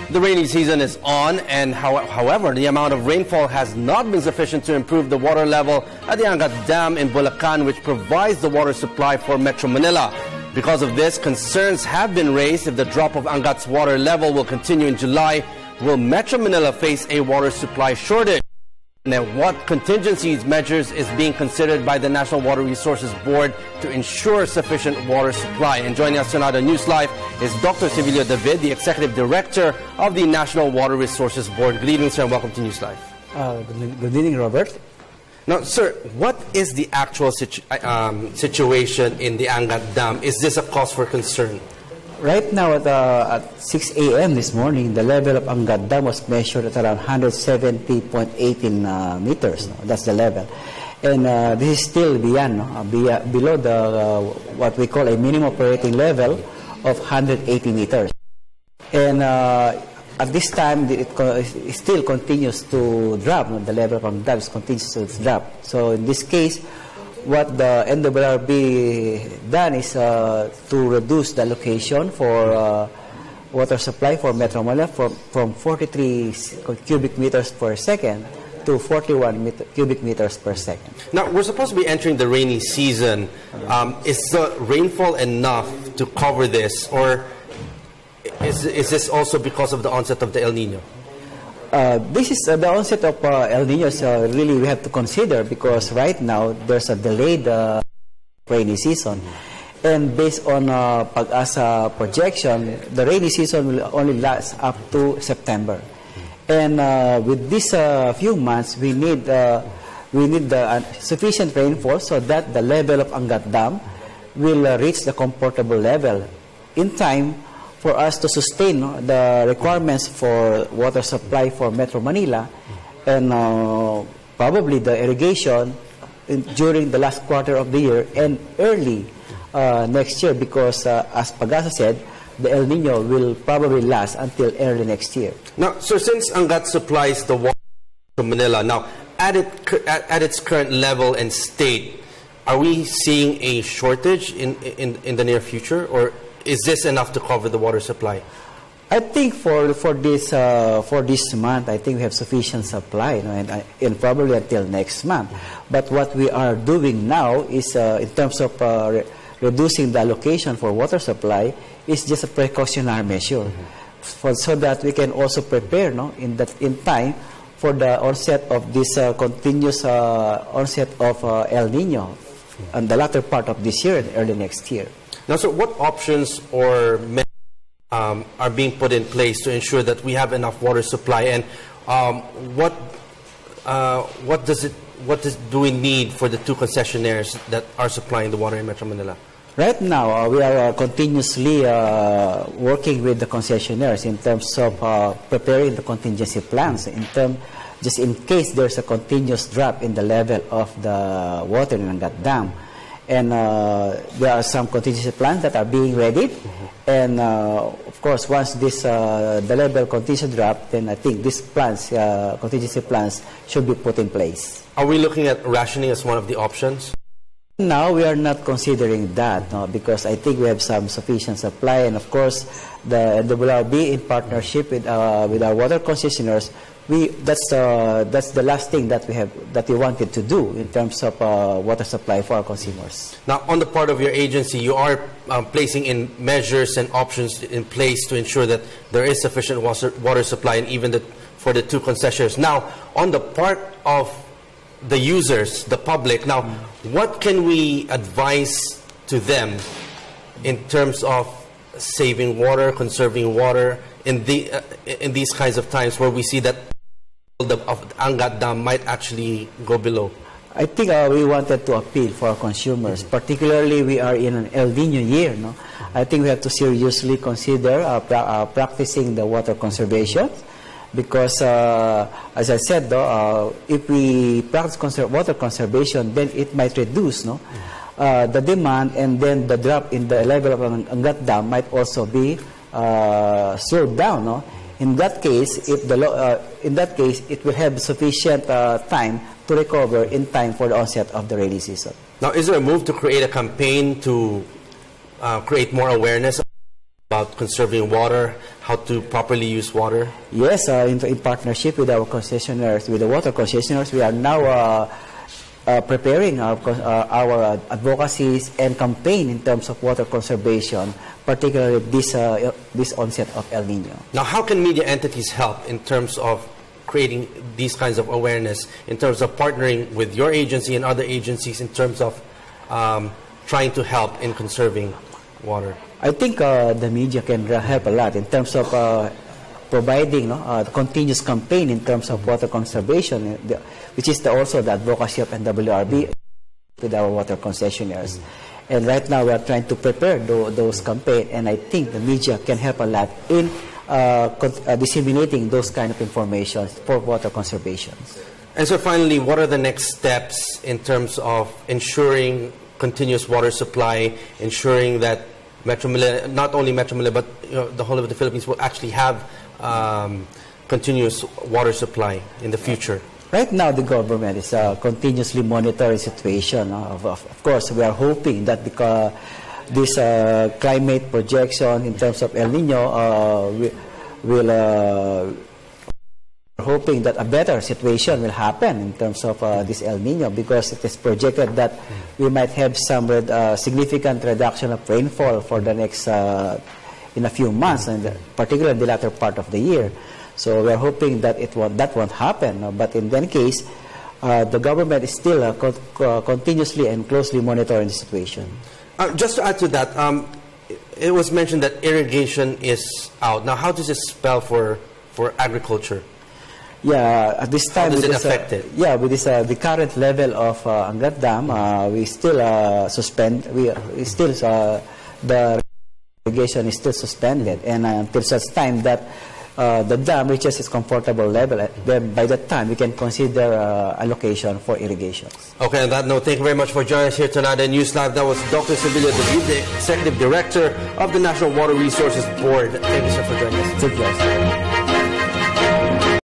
The rainy season is on, and however, the amount of rainfall has not been sufficient to improve the water level at the Angat Dam in Bulacan, which provides the water supply for Metro Manila. Because of this, concerns have been raised if the drop of Angat's water level will continue in July. Will Metro Manila face a water supply shortage? And what contingencies measures is being considered by the National Water Resources Board to ensure sufficient water supply? And joining us tonight on NewsLife is Dr. Sevillo, the Executive Director of the National Water Resources Board. Good evening, sir, and welcome to NewsLife. Good evening, Robert. Now, sir, what is the actual situation in the Angat Dam? Is this a cause for concern? Right now at 6 a.m. this morning, the level of Angat Dam was measured at around 170.18 meters. That's the level. And this is still beyond, below the what we call a minimum operating level of 180 meters. And at this time, it still continues to drop. The level of Angat Dam continues to drop. So in this case, what the NWRB done is to reduce the allocation for water supply for Metro Manila from 43 cubic meters per second to 41 cubic meters per second. Now, we're supposed to be entering the rainy season. Is the rainfall enough to cover this, or is this also because of the onset of the El Nino? This is the onset of El Nino. Really, we have to consider, because right now there's a delayed rainy season, and based on Pag-asa projection, the rainy season will only last up to September. And with these few months, we need sufficient rainfall so that the level of Angat Dam will reach the comfortable level in time for us to sustain the requirements for water supply for Metro Manila, and probably the irrigation during the last quarter of the year and early next year, because as Pag-asa said, the El Nino will probably last until early next year. Now, so since Angat supplies the water to Manila, now at its current level and state, are we seeing a shortage in the near future, or is this enough to cover the water supply? I think for this month, I think we have sufficient supply, and probably until next month. But what we are doing now is, in terms of reducing the allocation for water supply, is just a precautionary measure, so that we can also prepare, in time for the onset of this continuous onset of El Nino, and the latter part of this year and early next year. Now, so what options or are being put in place to ensure that we have enough water supply, and what do we need for the two concessionaires that are supplying the water in Metro Manila? Right now, we are continuously working with the concessionaires in terms of preparing the contingency plans, just in case there's a continuous drop in the level of the water in Angat Dam. And there are some contingency plans that are being readied, and of course, once the level continues to drop, then I think these contingency plans should be put in place. Are we looking at rationing as one of the options? Now we are not considering that, because I think we have some sufficient supply, and of course, the NWRB, in partnership with our water concessionaires, that's the last thing that we wanted to do in terms of water supply for our consumers. Now, on the part of your agency, you are placing in measures and options in place to ensure that there is sufficient water supply, and even for the two concessionaires. Now, on the part of the users, the public, now, what can we advise to them in terms of saving water, conserving water in these kinds of times where we see that the Angat Dam might actually go below? I think we wanted to appeal for our consumers, particularly we are in an El Nino year. I think we have to seriously consider practicing the water conservation, because as I said, if we practice water conservation, then it might reduce the demand, and then the drop in the level of Angat Dam might also be slowed down. In that case, it will have sufficient time to recover in time for the onset of the rainy season. Now, is there a move to create a campaign to create more awareness about conserving water, how to properly use water? Yes, in partnership with our concessionaires, with the water concessionaires, we are now preparing our advocacies and campaign in terms of water conservation, particularly this onset of El Nino. Now, how can media entities help in terms of creating these kinds of awareness, in terms of partnering with your agency and other agencies in terms of trying to help in conserving water? I think the media can help a lot in terms of providing continuous campaign in terms of water conservation, which is also the advocacy of NWRB with our water concessionaires. And right now we are trying to prepare those campaigns, and I think the media can help a lot in disseminating those kind of information for water conservation. And so finally, what are the next steps in terms of ensuring continuous water supply, ensuring that Metro Manila, not only Metro Manila, but the whole of the Philippines will actually have continuous water supply in the future? Right now, the government is continuously monitoring the situation. Of course, we are hoping that because this climate projection in terms of El Nino will hoping that a better situation will happen in terms of this El Nino, because it is projected that we might have some significant reduction of rainfall for the next in a few months, and particularly the latter part of the year. So we are hoping that that won't happen. But in any case, the government is still continuously and closely monitoring the situation. Just to add to that, it was mentioned that irrigation is out. Now, how does it spell for agriculture? Yeah, at this time, how does it affect it? Yeah, with this, the current level of Angat Dam, we still suspend. The irrigation is still suspended, and until such time that the dam reaches its comfortable level, then by that time we can consider allocation for irrigation. Okay, on that note, thank you very much for joining us here tonight at NewsLife. That was Dr. Sevillo, the Executive Director of the National Water Resources Board. Thank you, sir, for joining us. Thank you.